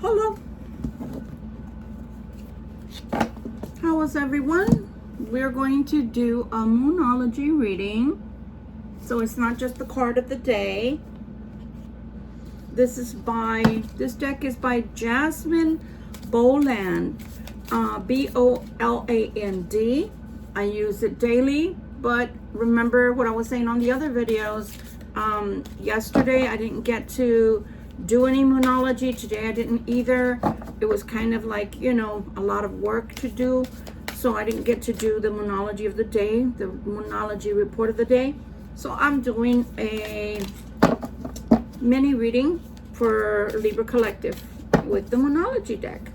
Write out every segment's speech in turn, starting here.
Hello. How is everyone? We're going to do a Moonology reading. So it's not just the card of the day. This deck is by Jasmine Boland, B-O-L-A-N-D. I use it daily, but remember what I was saying on the other videos. Yesterday I didn't get to do any Moonology. Today I didn't either. It was kind of like, you know, a lot of work to do. So I didn't get to do the Moonology of the day, the Moonology report of the day. So I'm doing a mini reading for Libra Collective with the Moonology deck.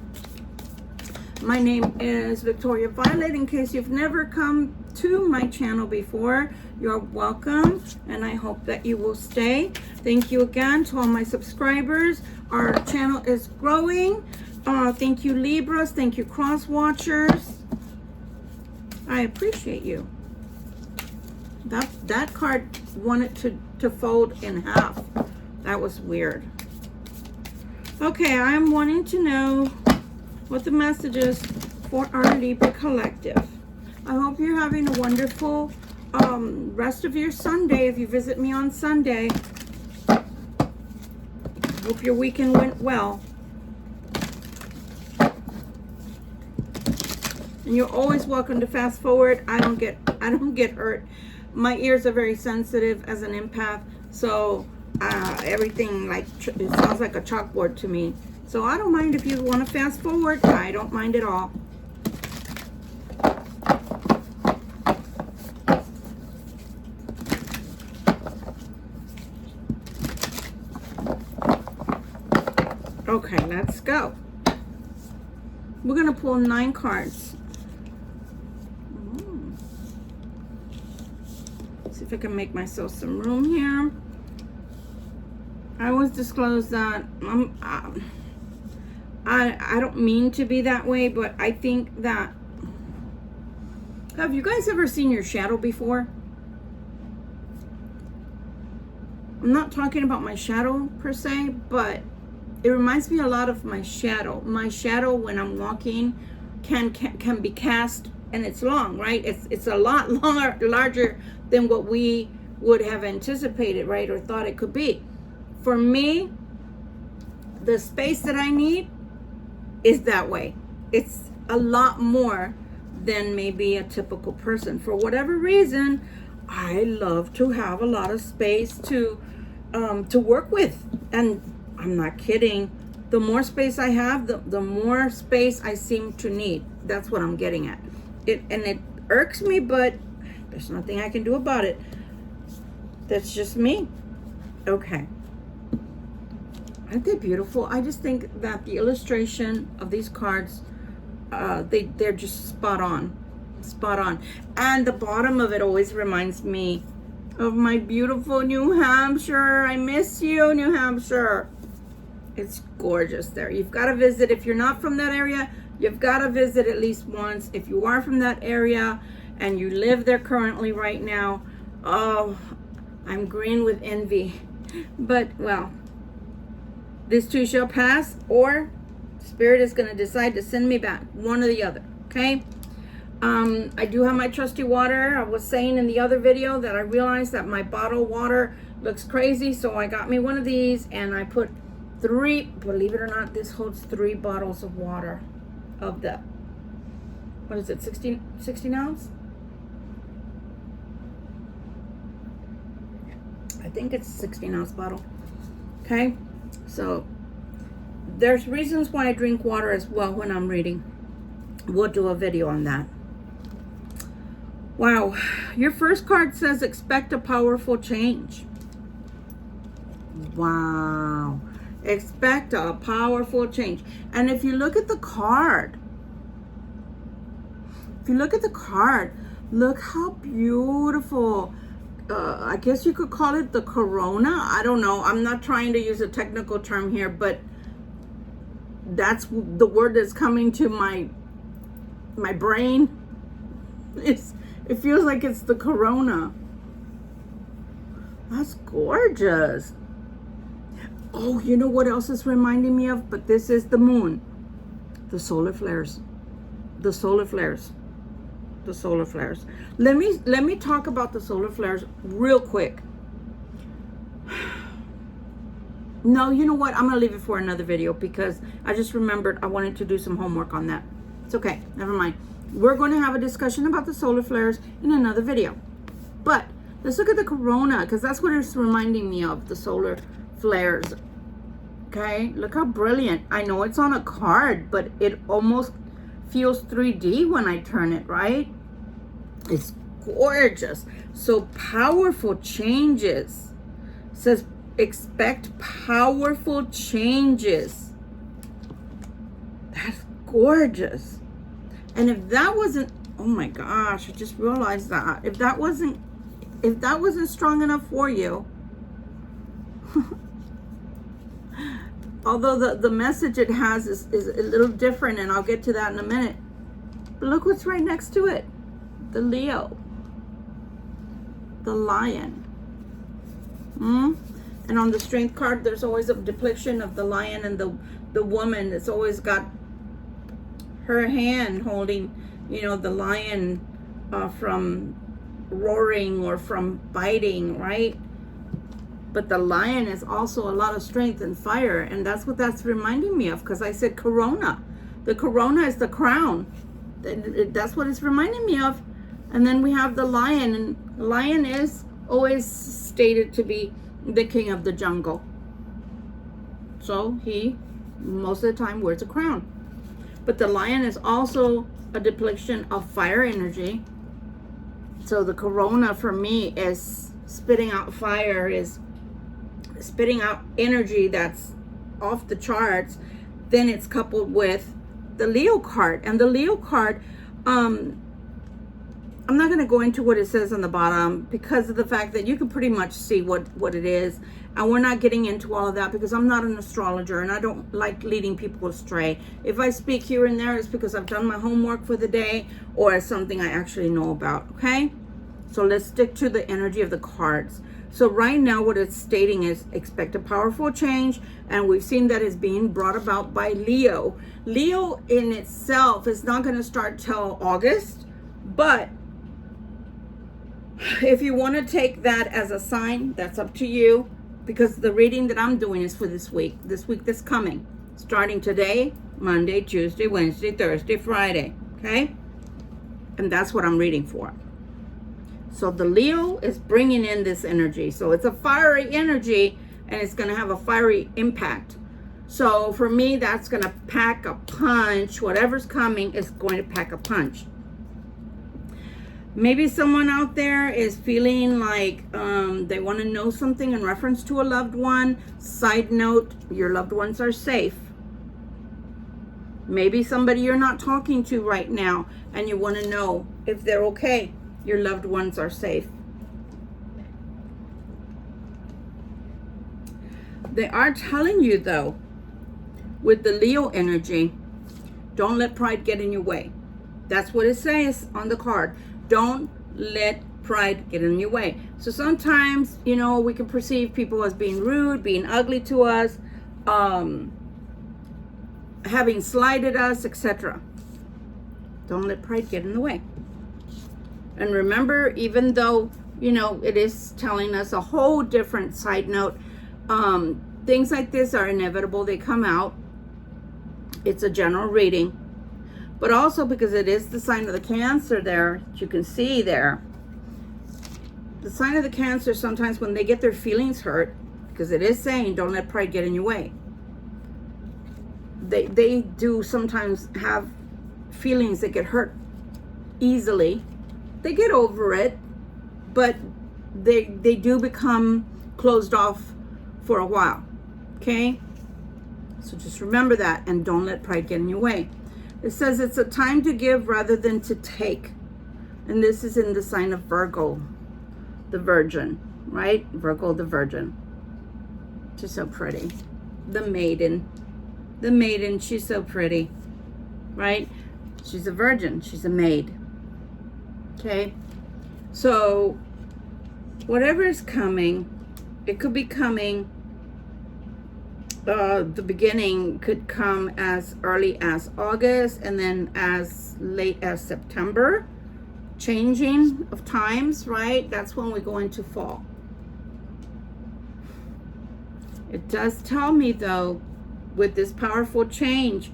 My name is Victoria Violet. In case you've never come to my channel before, you're welcome, and I hope that you will stay. Thank you again to all my subscribers. Our channel is growing. Thank you, Libras. Thank you, cross watchers. I appreciate you. That card wanted to fold in half. That was weird. Okay, I'm wanting to know what the message is for our Libra Collective. I hope you're having a wonderful rest of your Sunday. If you visit me on Sunday, hope your weekend went well. And you're always welcome to fast forward. I don't get hurt. My ears are very sensitive as an empath, so everything it sounds like a chalkboard to me. So I don't mind if you want to fast forward. I don't mind at all. Okay, let's go. We're going to pull 9 cards. See if I can make myself some room here. I always disclose that I don't mean to be that way, but I think that, have you guys ever seen your shadow before? I'm not talking about my shadow per se, but it reminds me a lot of my shadow. My shadow when I'm walking can be cast, and it's long, right? It's a lot larger than what we would have anticipated, right, or thought it could be. For me, the space that I need is that way. It's a lot more than maybe a typical person. For whatever reason, I love to have a lot of space to work with. And I'm not kidding. The more space I have, the more space I seem to need. That's what I'm getting at. It irks me, but there's nothing I can do about it. That's just me. Okay. Aren't they beautiful? I just think that the illustration of these cards, they're just spot on. Spot on. And the bottom of it always reminds me of my beautiful New Hampshire. I miss you, New Hampshire. It's gorgeous there. You've got to visit. If you're not from that area, you've got to visit at least once. If you are from that area and you live there currently right now, oh, I'm green with envy. But, well, this too shall pass, or Spirit is going to decide to send me back. One or the other, okay? I do have my trusty water. I was saying in the other video that I realized that my bottled water looks crazy, so I got me one of these, and I put 3, believe it or not, this holds 3 bottles of water of the, what is it, 16 ounce? I think it's a 16 ounce bottle. Okay, so there's reasons why I drink water as well when I'm reading. We'll do a video on that. Wow, your first card says expect a powerful change. Wow, expect a powerful change. And if you look at the card, look how beautiful. I guess you could call it the corona. I don't know. I'm not trying to use a technical term here, but that's the word that's coming to my brain. It feels like it's the corona. That's gorgeous. Oh, you know what else is reminding me of? But this is the moon. The solar flares. The solar flares. The solar flares. Let me talk about the solar flares real quick. No, you know what? I'm going to leave it for another video because I just remembered I wanted to do some homework on that. It's okay. Never mind. We're going to have a discussion about the solar flares in another video. But let's look at the corona because that's what it's reminding me of, the solar flares. Okay, look how brilliant. I know it's on a card, but it almost feels 3D when I turn it, right? It's gorgeous. So powerful changes. It says expect powerful changes. That's gorgeous. And if that wasn't, oh my gosh, I just realized that. If that wasn't strong enough for you, although the message it has is a little different, and I'll get to that in a minute. But look what's right next to it. The Leo. The Lion. And on the Strength card, there's always a depiction of the lion and the woman. It's always got her hand holding, you know, the lion from roaring or from biting, right? But the lion is also a lot of strength and fire, and that's what that's reminding me of, because I said corona. The corona is the crown. That's what it's reminding me of. And then we have the lion, and the lion is always stated to be the king of the jungle. So he, most of the time, wears a crown. But the lion is also a depiction of fire energy. So the corona for me is spitting out fire, is spitting out energy that's off the charts. Then it's coupled with the Leo card. And the Leo card, I'm not going to go into what it says on the bottom because of the fact that you can pretty much see what it is. And we're not getting into all of that because I'm not an astrologer and I don't like leading people astray. If I speak here and there, it's because I've done my homework for the day or it's something I actually know about, okay? So let's stick to the energy of the cards. So right now what it's stating is expect a powerful change, and we've seen that it's being brought about by Leo. Leo in itself is not going to start till August, but if you want to take that as a sign, that's up to you, because the reading that I'm doing is for this week that's coming, starting today, Monday, Tuesday, Wednesday, Thursday, Friday, okay? And that's what I'm reading for. So the Leo is bringing in this energy. So it's a fiery energy, and it's going to have a fiery impact. So for me, that's going to pack a punch. Whatever's coming is going to pack a punch. Maybe someone out there is feeling like they want to know something in reference to a loved one. Side note, your loved ones are safe. Maybe somebody you're not talking to right now, and you want to know if they're okay. Your loved ones are safe. They are telling you, though, with the Leo energy, don't let pride get in your way. That's what it says on the card. Don't let pride get in your way. So sometimes, you know, we can perceive people as being rude, being ugly to us, having slighted us, etc. Don't let pride get in the way. And remember, even though, you know, it is telling us a whole different side note, things like this are inevitable. They come out. It's a general reading. But also because it is the sign of the Cancer there, you can see there. The sign of the Cancer, sometimes when they get their feelings hurt, because it is saying don't let pride get in your way. They do sometimes have feelings that get hurt easily. They get over it, but they do become closed off for a while, okay? So just remember that, and don't let pride get in your way. It says it's a time to give rather than to take. And this is in the sign of Virgo, the Virgin, right? Virgo, the Virgin. She's so pretty. The maiden. The maiden, she's so pretty, right? She's a virgin. She's a maid. Okay? So, whatever is coming, it could be coming the beginning could come as early as August and then as late as September. Changing of times, right? That's when we go into fall. It does tell me, though, with this powerful change,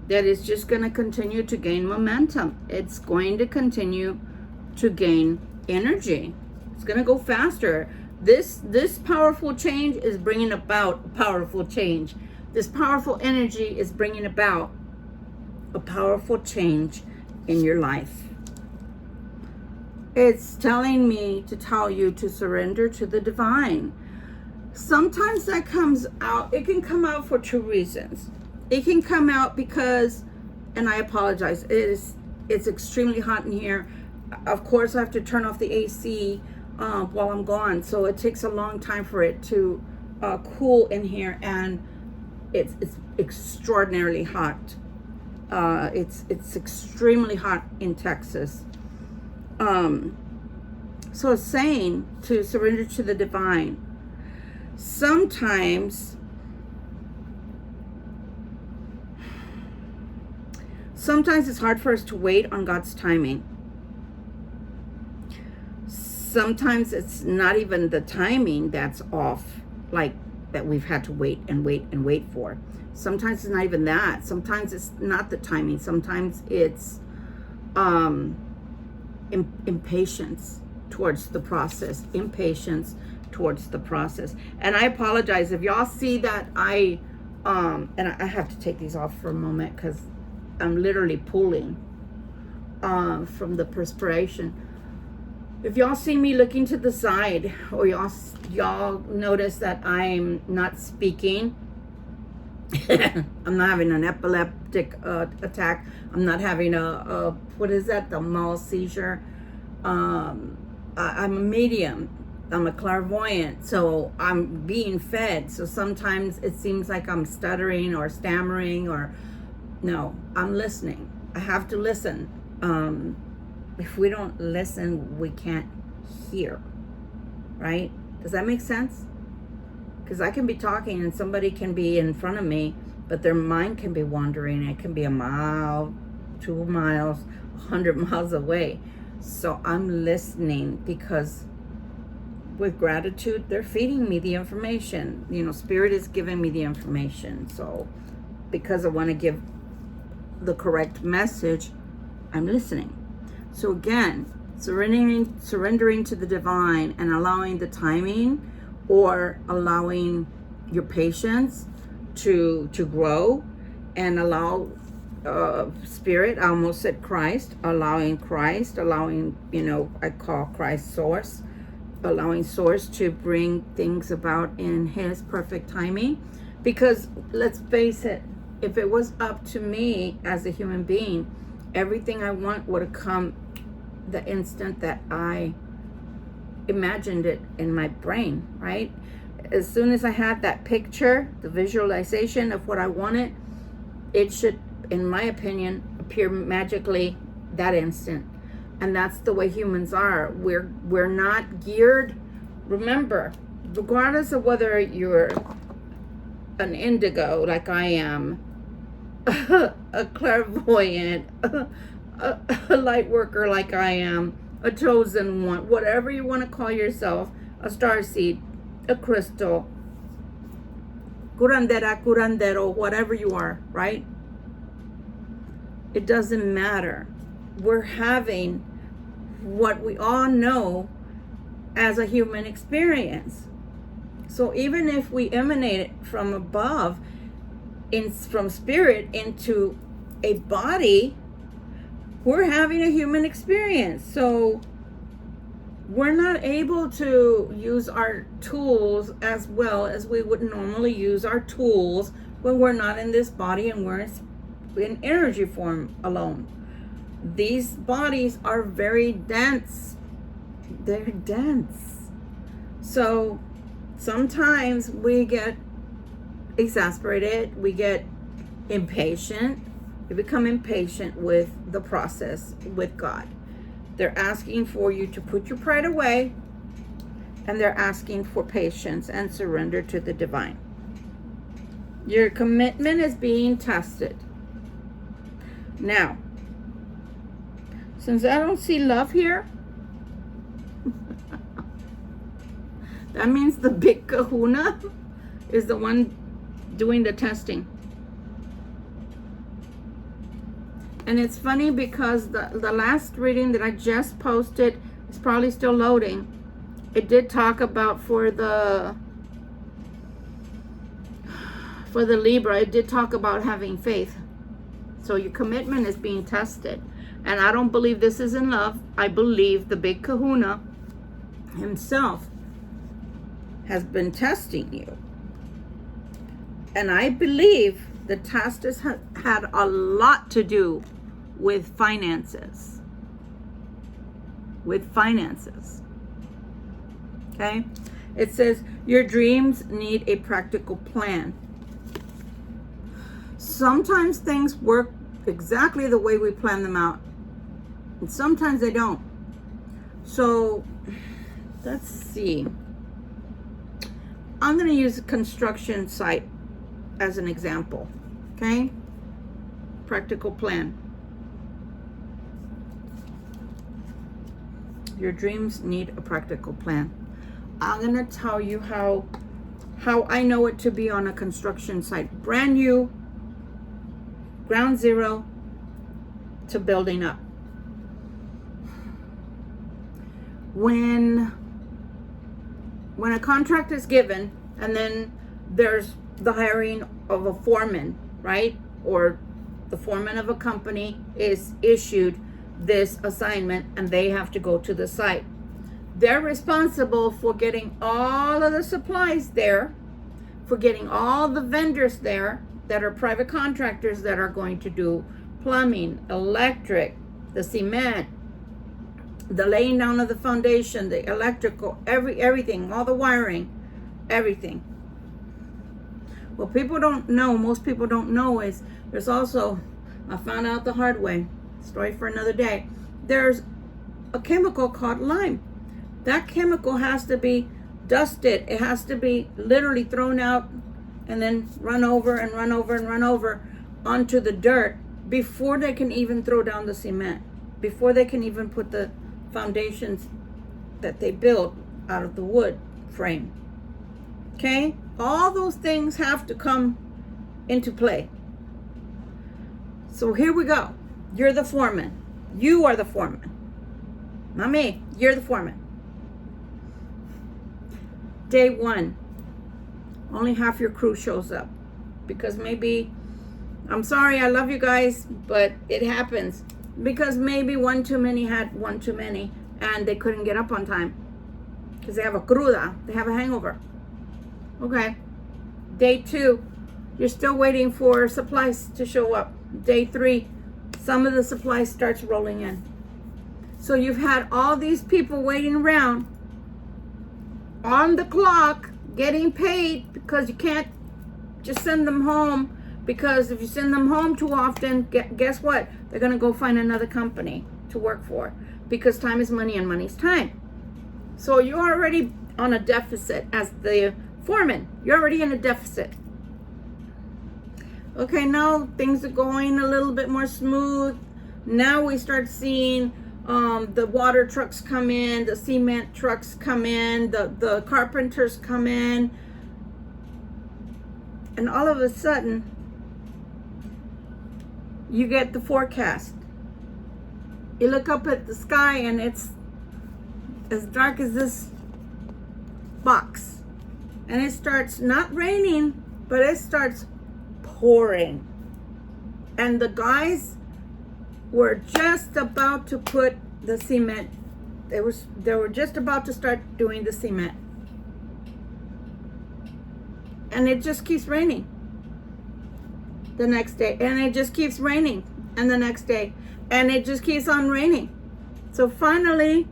that it's just going to continue to gain momentum. It's going to continue to gain energy. It's going to go faster. This powerful change is bringing about a powerful change. This powerful energy is bringing about a powerful change in your life. It's telling me to tell you to surrender to the divine. Sometimes that comes out, it can come out for two reasons. It can come out because, and I apologize, it's extremely hot in here. Of course, I have to turn off the AC while I'm gone, so it takes a long time for it to cool in here, and it's extraordinarily hot. It's extremely hot in Texas. So it's saying to surrender to the divine. Sometimes it's hard for us to wait on God's timing. Sometimes it's not even the timing that's off, like that we've had to wait and wait and wait for. Sometimes it's not even that. Sometimes it's not the timing. Sometimes it's impatience towards the process. Impatience towards the process. And I apologize if y'all see that and I have to take these off for a moment because I'm literally pulling from the perspiration. If y'all see me looking to the side, or y'all notice that I'm not speaking, I'm not having an epileptic attack. I'm not having a what is that? The Mall seizure. I'm a medium. I'm a clairvoyant, so I'm being fed. So sometimes it seems like I'm stuttering or stammering, or no, I'm listening. I have to listen. If we don't listen, we can't hear, right? Does that make sense? Because I can be talking and somebody can be in front of me, but their mind can be wandering. It can be a mile, 2 miles, 100 miles away. So I'm listening because with gratitude, they're feeding me the information. You know, Spirit is giving me the information. So because I want to give the correct message, I'm listening. So again, surrendering to the divine and allowing the timing, or allowing your patience to grow, and allow Spirit, I almost said Christ, allowing, you know, I call Christ Source, allowing Source to bring things about in His perfect timing. Because let's face it, if it was up to me as a human being, everything I want would have come the instant that I imagined it in my brain, right? As soon as I had that picture, the visualization of what I wanted, it should, in my opinion, appear magically that instant. And that's the way humans are. We're not geared. Remember, regardless of whether you're an indigo like I am, a clairvoyant, a light worker like I am, a chosen one, whatever you want to call yourself, a starseed, a crystal, curandero, whatever you are, right? It doesn't matter. We're having what we all know as a human experience. So even if we emanate it from above, from spirit into a body, we're having a human experience. So we're not able to use our tools as well as we would normally use our tools when we're not in this body and we're in energy form alone. These bodies are very dense. They're dense. So sometimes we get exasperated, we get impatient. You become impatient with the process with God. They're asking for you to put your pride away, and they're asking for patience and surrender to the divine. Your commitment is being tested. Now, since I don't see love here, that means the big kahuna is the one doing the testing. And it's funny because the last reading that I just posted is probably still loading. It did talk about for the Libra, it did talk about having faith. So your commitment is being tested. And I don't believe this is in love. I believe the big kahuna himself has been testing you. And I believe the test has had a lot to do with finances. With finances. Okay? It says, your dreams need a practical plan. Sometimes things work exactly the way we plan them out. And sometimes they don't. So, let's see. I'm going to use a construction site as an example. Okay? Practical plan. Your dreams need a practical plan. I'm going to tell you how I know it to be on a construction site. Brand new, ground zero to building up. When a contract is given and then there's the hiring of a foreman, right? Or the foreman of a company is issued this assignment and they have to go to the site. They're responsible for getting all of the supplies there, for getting all the vendors there that are private contractors that are going to do plumbing, electric, the cement, the laying down of the foundation, the electrical, everything, all the wiring, everything. What people don't know, most people don't know, is there's also, I found out the hard way, story for another day, there's a chemical called lime. That chemical has to be dusted. It has to be literally thrown out and then run over and run over and run over onto the dirt before they can even throw down the cement, before they can even put the foundations that they built out of the wood frame. Okay? All those things have to come into play. So here we go. You're the foreman. You are the foreman. Not me. You're the foreman. Day one, only half your crew shows up because maybe, I'm sorry, I love you guys, but it happens because maybe one too many had one too many and they couldn't get up on time because they have a cruda, they have a hangover. Okay. Day two, you're still waiting for supplies to show up. Day three, some of the supplies starts rolling in. So you've had all these people waiting around on the clock getting paid because you can't just send them home, because if you send them home too often, guess what? They're going to go find another company to work for because time is money and money's time. So you're already on a deficit as the foreman. You're already in a deficit. Okay, now things are going a little bit more smooth. Now we start seeing the water trucks come in, the cement trucks come in, the carpenters come in, and all of a sudden you get the forecast. You look up at the sky and it's as dark as this box, and it starts not raining, but it starts pouring, and the guys were just about to put the cement. They were just about to start doing the cement. And it just keeps raining the next day. And it just keeps raining. And the next day. And it just keeps on raining. So finally,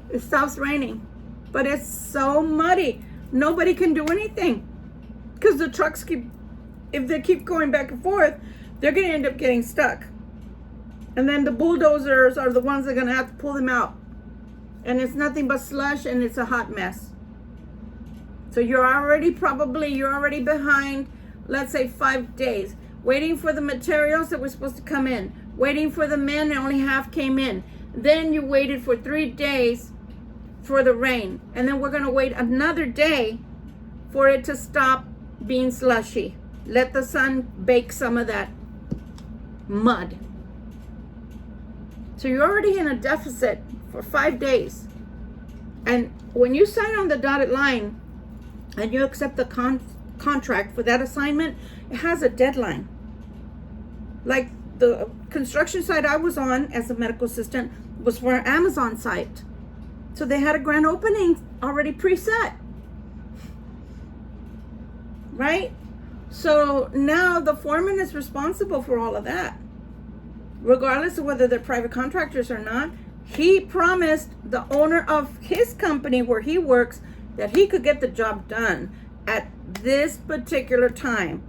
it stops raining. But it's so muddy. Nobody can do anything. Because the trucks if they keep going back and forth, they're going to end up getting stuck. And then the bulldozers are the ones that are going to have to pull them out. And it's nothing but slush and it's a hot mess. So you're already behind let's say 5 days, waiting for the materials that were supposed to come in, waiting for the men and only half came in. Then you waited for 3 days for the rain. And then we're going to wait another day for it to stop being slushy. Let the sun bake some of that mud. So you're already in a deficit for 5 days. And when you sign on the dotted line and you accept the contract for that assignment, it has a deadline. Like the construction site I was on as a medical assistant was for an Amazon site. So they had a grand opening already preset. Right? So now the foreman is responsible for all of that. Regardless of whether they're private contractors or not, he promised the owner of his company where he works that he could get the job done at this particular time.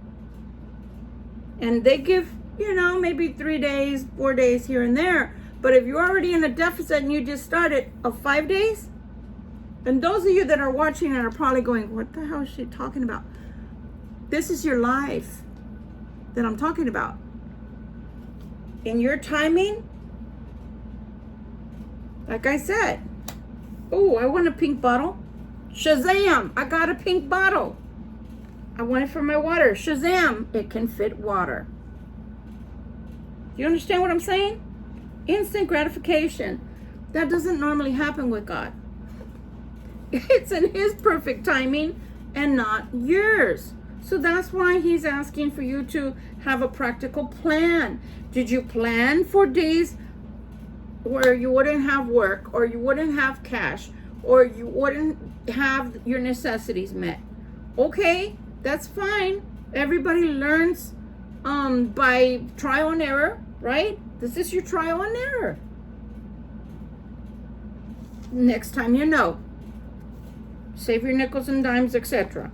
And they give, maybe 3 days, 4 days here and there. But if you're already in a deficit and you just started of 5 days, and those of you that are watching and are probably going, what the hell is she talking about? This is your life that I'm talking about. In your timing, like I said, oh, I want a pink bottle. Shazam, I got a pink bottle. I want it for my water. Shazam, it can fit water. Do you understand what I'm saying? Instant gratification. That doesn't normally happen with God. It's in his perfect timing and not yours. So that's why he's asking for you to have a practical plan. Did you plan for days where you wouldn't have work, or you wouldn't have cash, or you wouldn't have your necessities met? Okay, that's fine. Everybody learns by trial and error, right? This is your trial and error. Next time you know. Save your nickels and dimes, etc.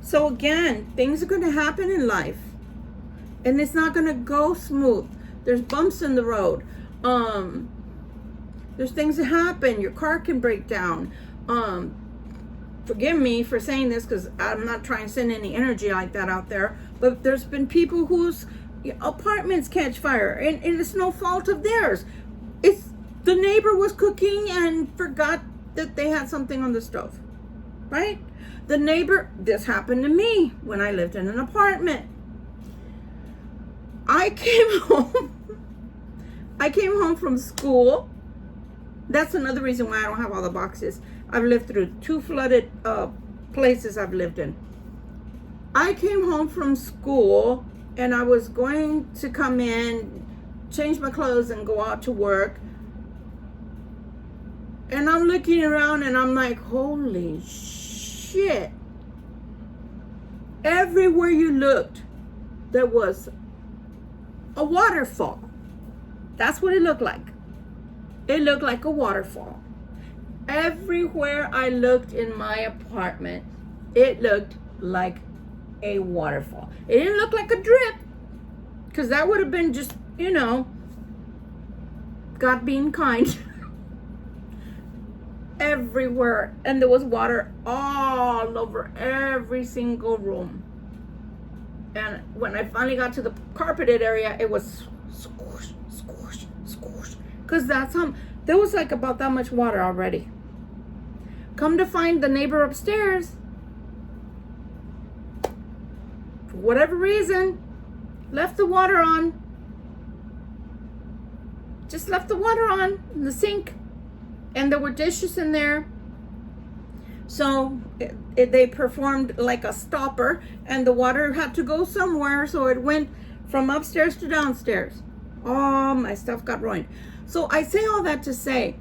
So again, things are going to happen in life. And it's not going to go smooth. There's bumps in the road. There's things that happen. Your car can break down. Forgive me for saying this because I'm not trying to send any energy like that out there. But there's been people whose apartments catch fire. And it's no fault of theirs. It's the neighbor was cooking and forgot that they had something on the stove. Right? The neighbor, this happened to me when I lived in an apartment. I came home from school. That's another reason why I don't have all the boxes. I've lived through 2 flooded places I've lived in. I came home from school and I was going to come in, change my clothes and go out to work. And I'm looking around and I'm like, holy shit. Everywhere you looked, there was a waterfall. That's what it looked like. It looked like a waterfall. Everywhere I looked in my apartment, it looked like a waterfall. It didn't look like a drip, because that would have been just, God being kind. Everywhere. And there was water all over every single room. And when I finally got to the carpeted area, it was squish, squish, squish. Because that's how, there was like about that much water already. Come to find the neighbor upstairs, for whatever reason, left the water on. Just left the water on in the sink. And there were dishes in there. So they performed like a stopper, and the water had to go somewhere. So it went from upstairs to downstairs. Oh, my stuff got ruined. So I say all that to say,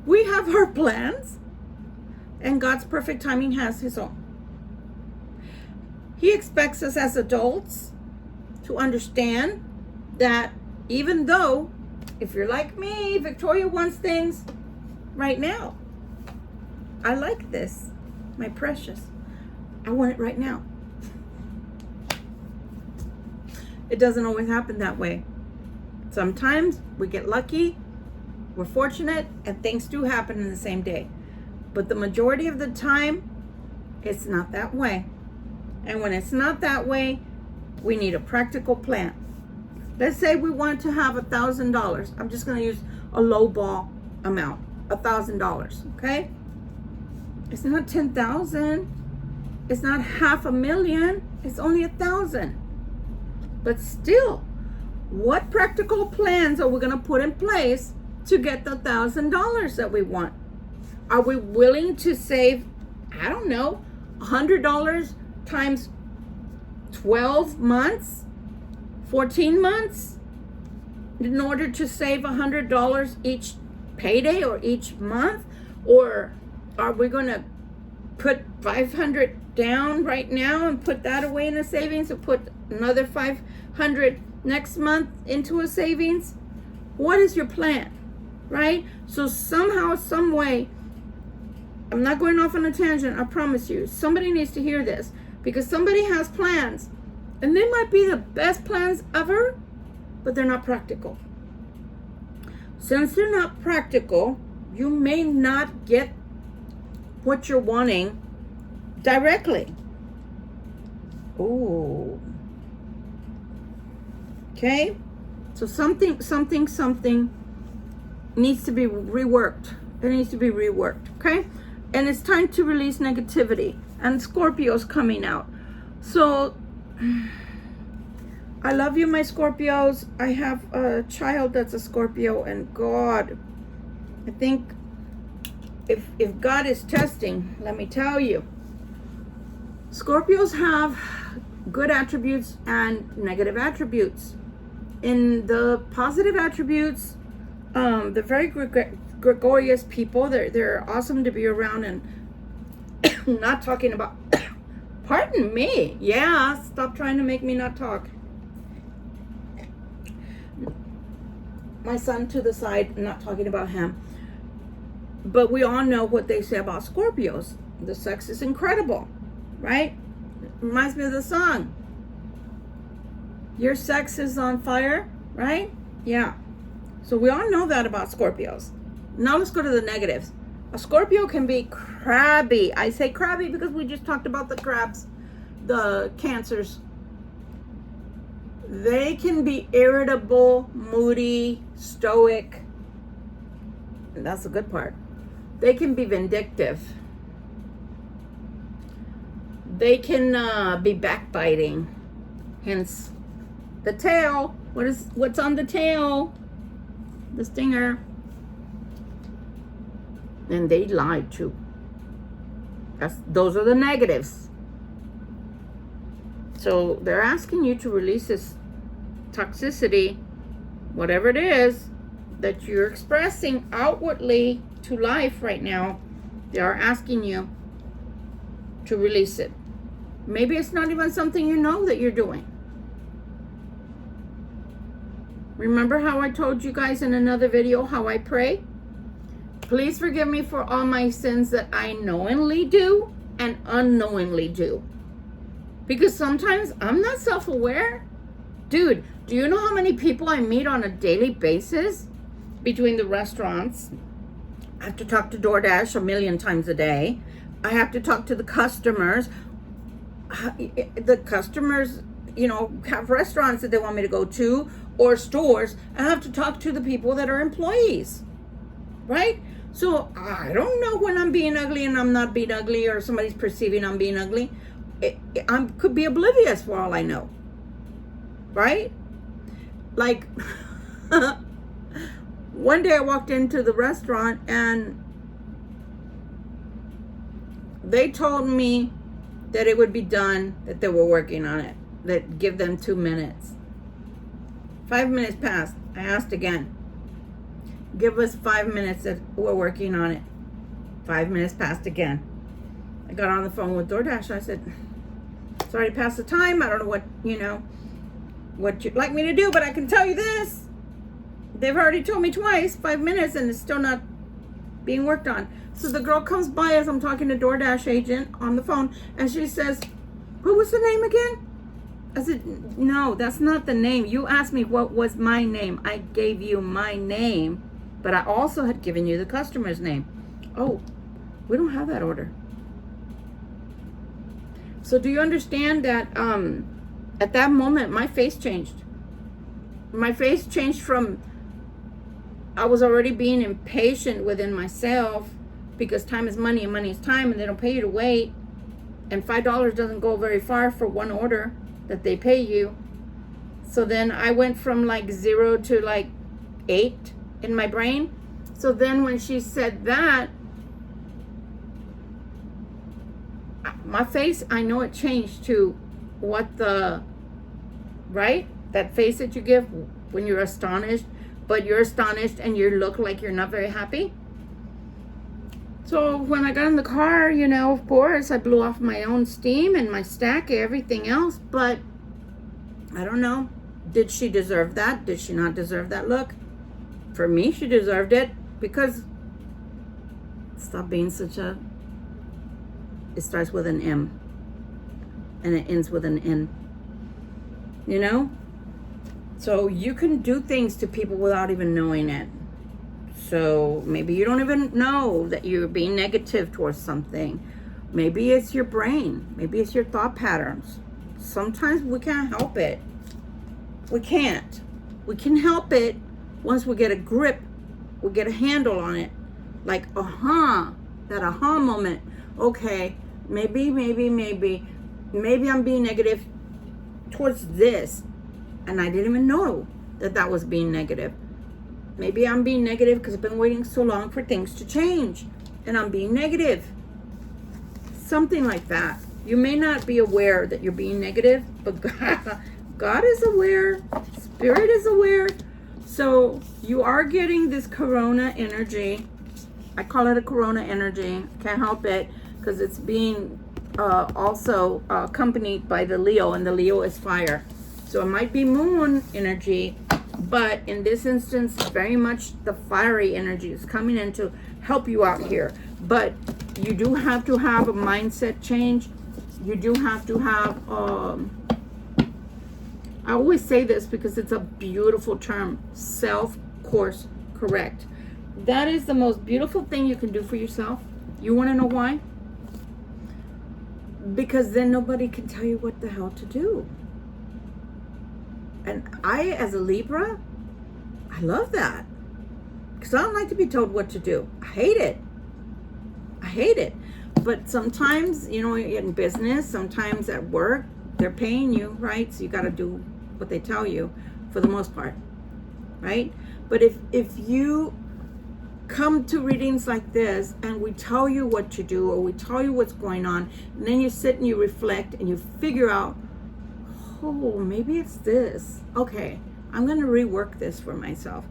we have our plans, and God's perfect timing has his own. He expects us as adults to understand that even though, if you're like me, Victoria wants things right now. I like this, my precious. I want it right now. It doesn't always happen that way. Sometimes we get lucky, we're fortunate, and things do happen in the same day. But the majority of the time, it's not that way. And when it's not that way, we need a practical plan. Let's say we want to have $1,000. I'm just going to use a low ball amount, $1,000, okay? It's not 10,000. It's not $500,000. It's only 1,000. But still, what practical plans are we going to put in place to get the $1,000 that we want? Are we willing to save, I don't know, $100 times 12 months, 14 months, in order to save $100 each payday or each month? Or are we going to put $500 down right now and put that away in a savings, and put another $500 next month into a savings? What is your plan, right? So somehow, some way, I'm not going off on a tangent, I promise you. Somebody needs to hear this, because somebody has plans, and they might be the best plans ever, but they're not practical. Since they're not practical, you may not get what you're wanting directly. Ooh. Okay? So something needs to be reworked. It needs to be reworked, okay? And it's time to release negativity. And Scorpio's coming out. So, I love you, my Scorpios. I have a child that's a Scorpio, and God, I think if God is testing, let me tell you, Scorpios have good attributes and negative attributes. In the positive attributes, they're very gregarious people. They're awesome to be around, and not talking about, pardon me. Yeah, stop trying to make me not talk. My son to the side, not talking about him. But we all know what they say about Scorpios. The sex is incredible, right? Reminds me of the song. Your sex is on fire, right? Yeah. So we all know that about Scorpios. Now let's go to the negatives. A Scorpio can be crabby. I say crabby because we just talked about the crabs, the Cancers. They can be irritable, moody, stoic. And that's the good part. They can be vindictive. They can be backbiting. Hence the tail. What's on the tail? The stinger. And they lie too. Those are the negatives. So they're asking you to release this toxicity, whatever it is that you're expressing outwardly to life right now. They are asking you to release it. Maybe it's not even something you know that you're doing. Remember how I told you guys in another video how I pray? Please forgive me for all my sins that I knowingly do and unknowingly do. Because sometimes I'm not self-aware. Dude, do you know how many people I meet on a daily basis? Between the restaurants, I have to talk to DoorDash 1,000,000 times a day. I have to talk to the customers. The customers, have restaurants that they want me to go to, or stores. I have to talk to the people that are employees, right? So I don't know when I'm being ugly and I'm not being ugly, or somebody's perceiving I'm being ugly. I could be oblivious for all I know, right? Like, one day I walked into the restaurant and they told me that it would be done, that they were working on it, that give them 2 minutes. 5 minutes passed. I asked again. Give us 5 minutes, that we're working on it. 5 minutes passed again. I got on the phone with DoorDash. I said, sorry to pass the time. I don't know what you'd like me to do, but I can tell you this. They've already told me twice, 5 minutes, and it's still not being worked on. So the girl comes by as I'm talking to DoorDash agent on the phone, and she says, what was the name again? I said, no, that's not the name. You asked me what was my name. I gave you my name, but I also had given you the customer's name. Oh, we don't have that order. So do you understand that at that moment, my face changed. My face changed from, I was already being impatient within myself because time is money and money is time, and they don't pay you to wait. And $5 doesn't go very far for one order that they pay you. So then I went from like 0 to like 8 in my brain. So then when she said that, my face, I know it changed to what the, right? That face that you give when you're astonished, but you're astonished and you look like you're not very happy. So when I got in the car, you know, of course, I blew off my own steam and my stack, everything else. But I don't know. Did she deserve that? Did she not deserve that look? For me, she deserved it because stop being such a, it starts with an M and it ends with an N. You know? So you can do things to people without even knowing it. So maybe you don't even know that you're being negative towards something. Maybe it's your brain. Maybe it's your thought patterns. Sometimes we can't help it. We can't. We can help it once we get a grip, we get a handle on it. Like, that aha moment. Okay, maybe I'm being negative towards this. And I didn't even know that was being negative. Maybe I'm being negative because I've been waiting so long for things to change. And I'm being negative. Something like that. You may not be aware that you're being negative, but God is aware. Spirit is aware. So you are getting this corona energy. I call it a corona energy. Can't help it because it's being also accompanied by the Leo, and the Leo is fire. So it might be moon energy, but in this instance, very much the fiery energy is coming in to help you out here. But you do have to have a mindset change. You do have to have, I always say this because it's a beautiful term, self-course correct. That is the most beautiful thing you can do for yourself. You want to know why? Because then nobody can tell you what the hell to do. And I, as a Libra, I love that. Because I don't like to be told what to do. I hate it. I hate it. But sometimes, you know, in business, sometimes at work, they're paying you, right? So you got to do what they tell you for the most part, right? But if you come to readings like this and we tell you what to do, or we tell you what's going on, and then you sit and you reflect and you figure out, oh, maybe it's this. Okay, I'm going to rework this for myself.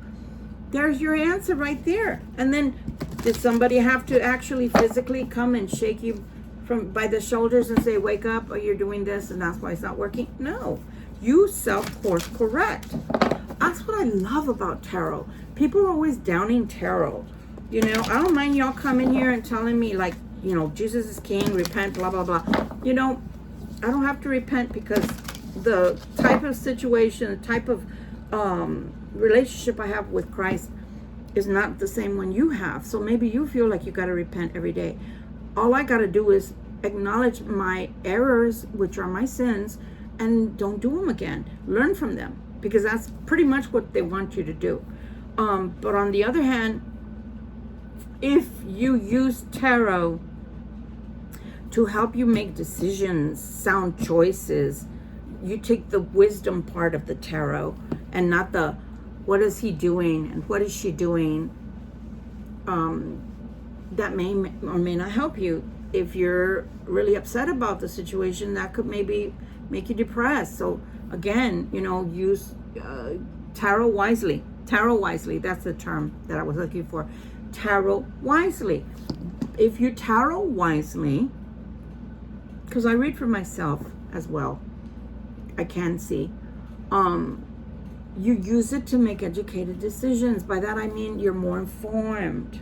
There's your answer right there. And then did somebody have to actually physically come and shake you by the shoulders and say, wake up, or you're doing this and that's why it's not working? No, you self-course correct. That's what I love about tarot. People are always downing tarot. You know, I don't mind y'all coming here and telling me, like, you know, Jesus is king, repent, blah, blah, blah. You know, I don't have to repent because the type of situation, the type of relationship I have with Christ is not the same one you have. So maybe you feel like you got to repent every day. All I got to do is acknowledge my errors, which are my sins, and don't do them again. Learn from them, because that's pretty much what they want you to do. But on the other hand, if you use tarot to help you make decisions, sound choices, you take the wisdom part of the tarot and not the what is he doing and what is she doing. That may or may not help you. If you're really upset about the situation, that could maybe make you depressed. So again, you know, use tarot wisely. Tarot wisely, that's the term that I was looking for. Tarot wisely. If you tarot wisely, because I read for myself as well, I can see, you use it to make educated decisions. By that I mean you're more informed.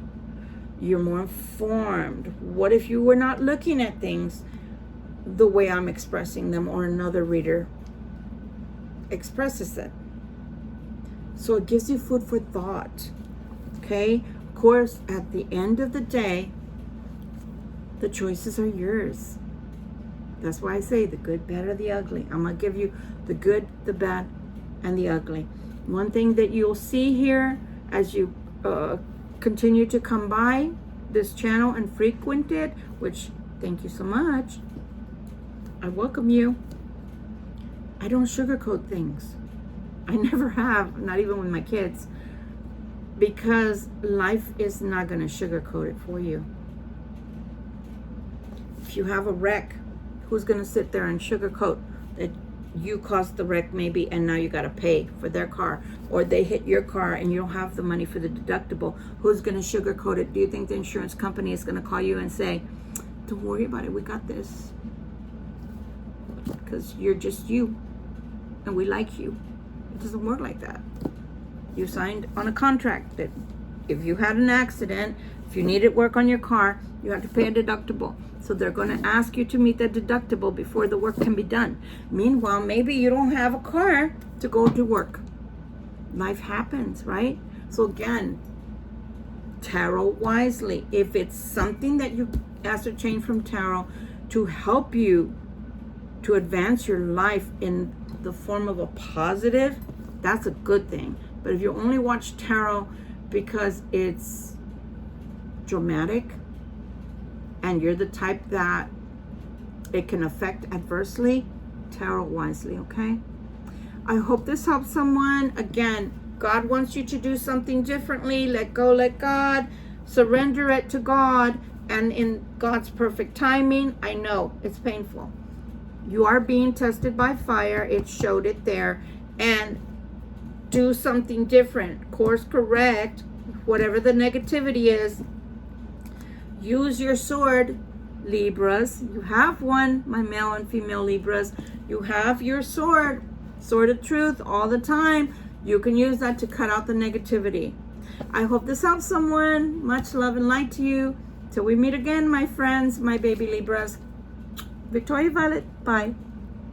You're more informed. What if you were not looking at things the way I'm expressing them, or another reader expresses it? So it gives you food for thought. Okay? Of course, at the end of the day, the choices are yours. That's why I say the good, bad, or the ugly. I'm going to give you the good, the bad, and the ugly. One thing that you'll see here as you continue to come by this channel and frequent it, which thank you so much. I welcome you. I don't sugarcoat things. I never have, not even with my kids, because life is not going to sugarcoat it for you. If you have a wreck, who's going to sit there and sugarcoat that you caused the wreck maybe, and now you got to pay for their car, or they hit your car and you don't have the money for the deductible? Who's going to sugarcoat it? Do you think the insurance company is going to call you and say, don't worry about it, we got this, because you're just you and we like you? It doesn't work like that. You signed on a contract that if you had an accident, if you needed work on your car, you have to pay a deductible. So they're going to ask you to meet that deductible before the work can be done. Meanwhile, maybe you don't have a car to go to work. Life happens, right? So again, tarot wisely. If it's something that you ascertain from tarot to help you to advance your life in the form of a positive, that's a good thing. But if you only watch tarot because it's dramatic and you're the type that it can affect adversely, tarot wisely, okay? I hope this helps someone. Again, God wants you to do something differently. Let go, let God. Surrender it to God. And in God's perfect timing, I know it's painful. You are being tested by fire. It showed it there. And do something different. Course correct. Whatever the negativity is. Use your sword, Libras. You have one, my male and female Libras. You have your sword. Sword of truth all the time. You can use that to cut out the negativity. I hope this helps someone. Much love and light to you. Till we meet again, my friends, my baby Libras. Victoria Violet, bye.